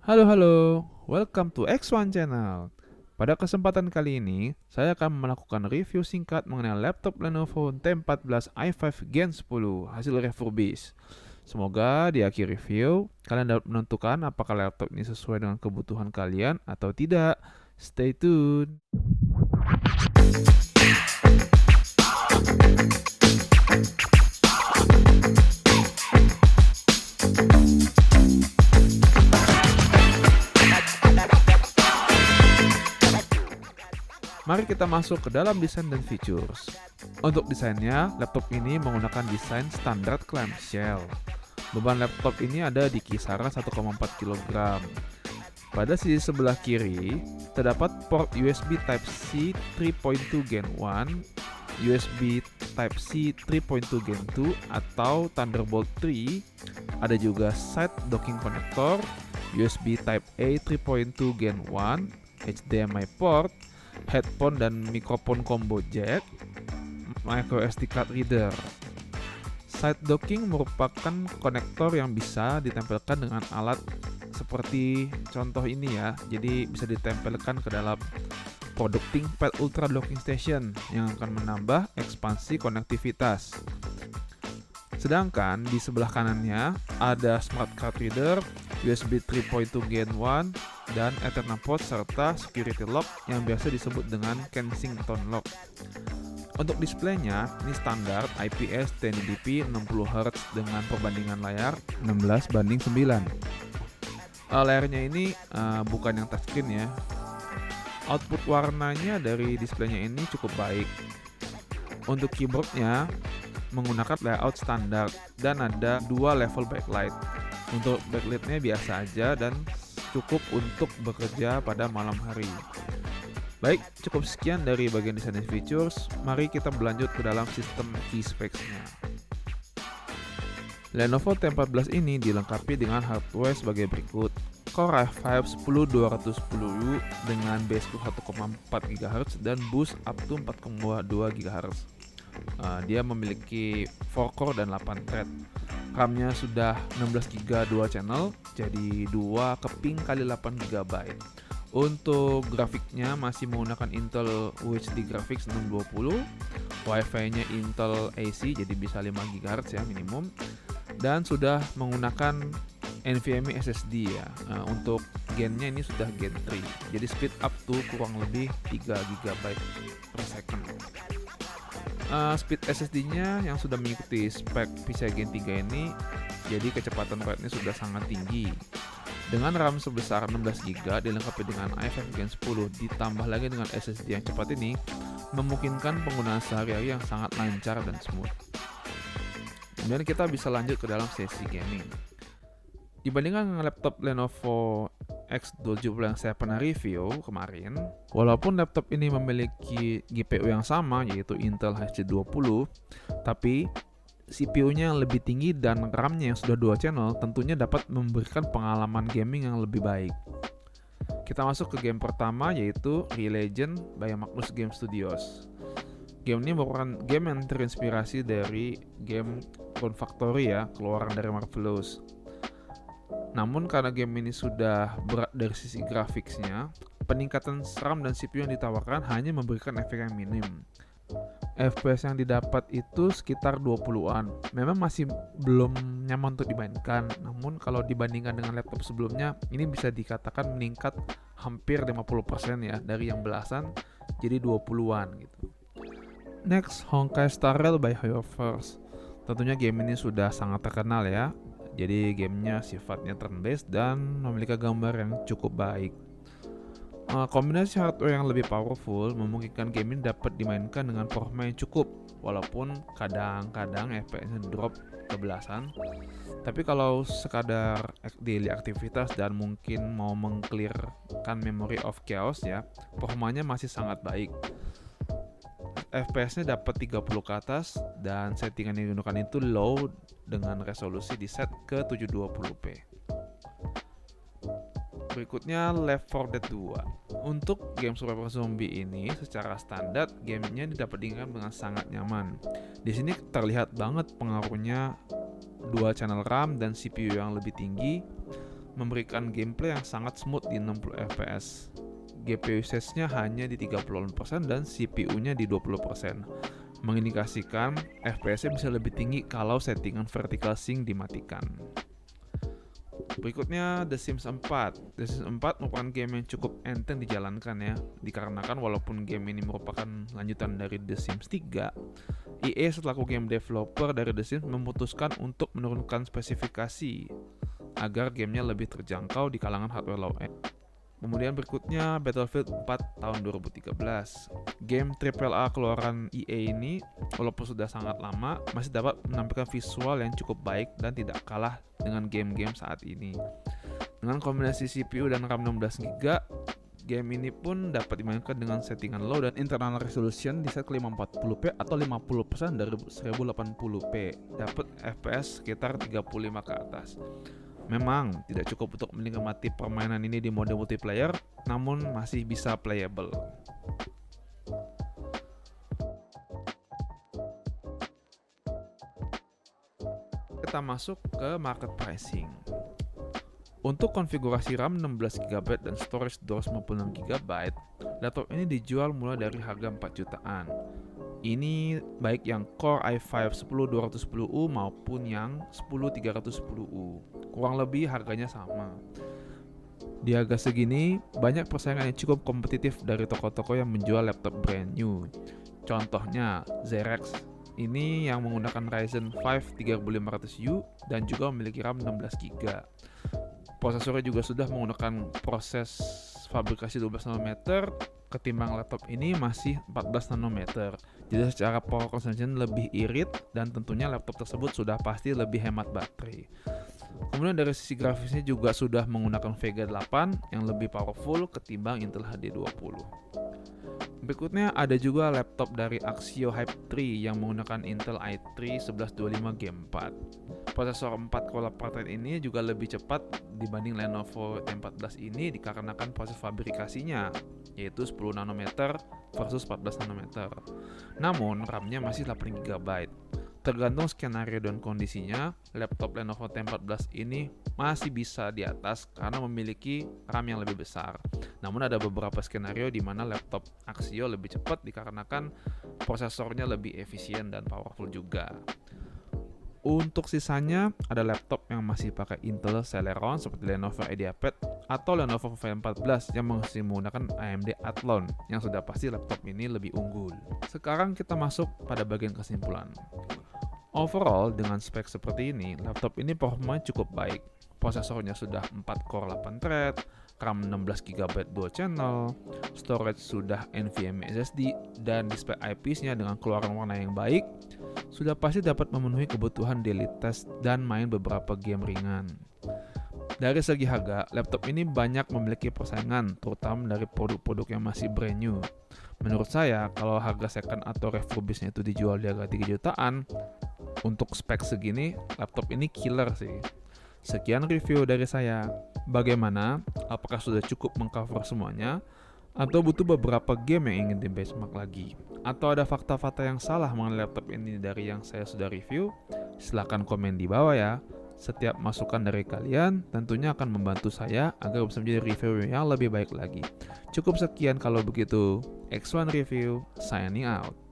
Halo halo, welcome to X1 Channel. Pada kesempatan kali ini, saya akan melakukan review singkat mengenai laptop Lenovo T14 i5 Gen 10 hasil refurbish. Semoga di akhir review, kalian dapat menentukan apakah laptop ini sesuai dengan kebutuhan kalian atau tidak. Stay tuned. Mari kita masuk ke dalam desain dan features. Untuk desainnya, laptop ini menggunakan desain standar clamshell. Beban laptop ini ada di kisaran 1,4 kg. Pada sisi sebelah kiri, terdapat port USB Type-C 3.2 Gen 1, USB Type-C 3.2 Gen 2 atau Thunderbolt 3. Ada juga side docking connector, USB Type-A 3.2 Gen 1, HDMI port, headphone dan mikrofon combo jack, micro SD card reader. Side docking merupakan konektor yang bisa ditempelkan dengan alat seperti contoh ini ya. Jadi bisa ditempelkan ke dalam produk ThinkPad Ultra Docking Station yang akan menambah ekspansi konektivitas. Sedangkan di sebelah kanannya ada smart card reader, USB 3.2 Gen 1, dan Ethernet port serta security lock yang biasa disebut dengan Kensington lock. Untuk displaynya, ini standar IPS 1080p 60Hz dengan perbandingan layar 16:9. Layarnya ini bukan yang touchscreen ya. Output warnanya dari displaynya ini cukup baik. Untuk keyboardnya menggunakan layout standar dan ada dua level backlight. Untuk backlightnya biasa aja dan cukup untuk bekerja pada malam hari. Baik, cukup sekian dari bagian desain dan features. Mari kita berlanjut ke dalam sistem key specs-nya. Lenovo T14 ini dilengkapi dengan hardware sebagai berikut. Core i5 10210U dengan base clock 1,4 GHz dan boost up to 4,2 GHz. Dia memiliki 4 core dan 8 thread. RAM-nya sudah 16GB 2 channel, jadi 2 keping kali 8 GB. Untuk grafiknya masih menggunakan Intel UHD Graphics 620, Wi-Fi-nya Intel AC jadi bisa 5 GHz ya minimum, dan sudah menggunakan NVMe SSD ya. Untuk gennya ini sudah Gen 3, jadi speed up to kurang lebih 3 GB per second. Speed SSD-nya yang sudah mengikuti spek PCIe Gen 3 ini, jadi kecepatan write-nya sudah sangat tinggi. Dengan RAM sebesar 16GB dilengkapi dengan i5 Gen 10 ditambah lagi dengan SSD yang cepat ini, memungkinkan penggunaan sehari-hari yang sangat lancar dan smooth. Kemudian kita bisa lanjut ke dalam sesi gaming. Dibandingkan dengan laptop Lenovo X270 yang saya pernah review kemarin, walaupun laptop ini memiliki GPU yang sama yaitu Intel H20, tapi CPU-nya yang lebih tinggi dan RAM-nya yang sudah 2 channel tentunya dapat memberikan pengalaman gaming yang lebih baik. Kita masuk ke game pertama yaitu Re-Legend by Magnus Game Studios. Game ini merupakan game yang terinspirasi dari game Clone Factory ya, keluaran dari Marvelous. Namun karena game ini sudah berat dari sisi grafiknya, peningkatan RAM dan CPU yang ditawarkan hanya memberikan efek yang minim. FPS yang didapat itu sekitar 20-an. Memang masih belum nyaman untuk dimainkan, namun kalau dibandingkan dengan laptop sebelumnya, ini bisa dikatakan meningkat hampir 50% ya, dari yang belasan jadi 20-an gitu. Next, Honkai Star Rail by Hoyoverse. Tentunya game ini sudah sangat terkenal ya. Jadi gamenya sifatnya turn-based dan memiliki gambar yang cukup baik. Kombinasi hardware yang lebih powerful memungkinkan game ini dapat dimainkan dengan performa yang cukup, walaupun kadang-kadang FPS-nya drop ke belasan. Tapi kalau sekadar daily aktivitas dan mungkin mau mengclearkan memory of chaos ya, performanya masih sangat baik. FPS-nya dapat 30 ke atas dan settingan yang digunakan itu low dengan resolusi di set ke 720p. Berikutnya Left 4 Dead 2. Untuk game survival zombie ini secara standar gamenya dapat diinginkan dengan sangat nyaman. Di sini terlihat banget pengaruhnya 2 channel RAM dan CPU yang lebih tinggi memberikan gameplay yang sangat smooth di 60 fps. GPU usage-nya hanya di 30% dan CPU-nya di 20%, mengindikasikan FPS-nya bisa lebih tinggi kalau settingan vertical sync dimatikan. Berikutnya The Sims 4. The Sims 4 merupakan game yang cukup enteng dijalankan ya, dikarenakan walaupun game ini merupakan lanjutan dari The Sims 3, EA selaku game developer dari The Sims memutuskan untuk menurunkan spesifikasi agar gamenya lebih terjangkau di kalangan hardware low-end. Kemudian berikutnya Battlefield 4 tahun 2013. Game AAA keluaran EA ini walaupun sudah sangat lama masih dapat menampilkan visual yang cukup baik dan tidak kalah dengan game-game saat ini. Dengan kombinasi CPU dan RAM 16GB, game ini pun dapat dimainkan dengan settingan low dan internal resolution di set ke 540p atau 50% dari 1080p. Dapat FPS sekitar 35 ke atas. Memang tidak cukup untuk menikmati permainan ini di mode multiplayer, namun masih bisa playable. Kita masuk ke market pricing. Untuk konfigurasi RAM 16GB dan storage 256GB, laptop ini dijual mulai dari harga 4 jutaan. Ini baik yang Core i5 10210U maupun yang 10310U. Kurang lebih harganya sama. Di harga segini, banyak persaingan yang cukup kompetitif dari toko-toko yang menjual laptop brand new. Contohnya, Xerox ini yang menggunakan Ryzen 5 3500U dan juga memiliki RAM 16GB. Prosesornya juga sudah menggunakan proses fabrikasi 12 nanometer, ketimbang laptop ini masih 14 nanometer. Jadi secara power consumption lebih irit dan tentunya laptop tersebut sudah pasti lebih hemat baterai. Kemudian dari sisi grafisnya juga sudah menggunakan Vega 8 yang lebih powerful ketimbang Intel HD20. Berikutnya ada juga laptop dari Axio Hype 3 yang menggunakan Intel i3 1125 Gen 4. Prosesor 4 core 8 ini juga lebih cepat dibanding Lenovo T14 ini dikarenakan proses fabrikasinya yaitu 10 nanometer versus 14 nanometer. Namun RAM-nya masih 8 GB. Tergantung skenario dan kondisinya, laptop Lenovo T14 ini masih bisa di atas karena memiliki RAM yang lebih besar. Namun ada beberapa skenario di mana laptop Axio lebih cepat dikarenakan prosesornya lebih efisien dan powerful juga. Untuk sisanya, ada laptop yang masih pakai Intel Celeron seperti Lenovo IdeaPad atau Lenovo V14 yang masih menggunakan AMD Athlon yang sudah pasti laptop ini lebih unggul. Sekarang kita masuk pada bagian kesimpulan. Overall, dengan spek seperti ini, laptop ini performanya cukup baik. Prosesornya sudah 4 core 8 thread, RAM 16GB dual channel, storage sudah NVMe SSD, dan display IPS-nya dengan keluaran warna yang baik, sudah pasti dapat memenuhi kebutuhan daily test dan main beberapa game ringan. Dari segi harga, laptop ini banyak memiliki persaingan, terutama dari produk-produk yang masih brand new. Menurut saya, kalau harga second atau refurbishnya itu dijual di harga 3 jutaan, untuk spek segini, laptop ini killer sih. Sekian review dari saya. Bagaimana? Apakah sudah cukup mengcover semuanya? Atau butuh beberapa game yang ingin di benchmark lagi? Atau ada fakta-fakta yang salah mengenai laptop ini dari yang saya sudah review? Silahkan komen di bawah ya. Setiap masukan dari kalian tentunya akan membantu saya agar bisa menjadi review yang lebih baik lagi. Cukup sekian kalau begitu. X1 Review, signing out.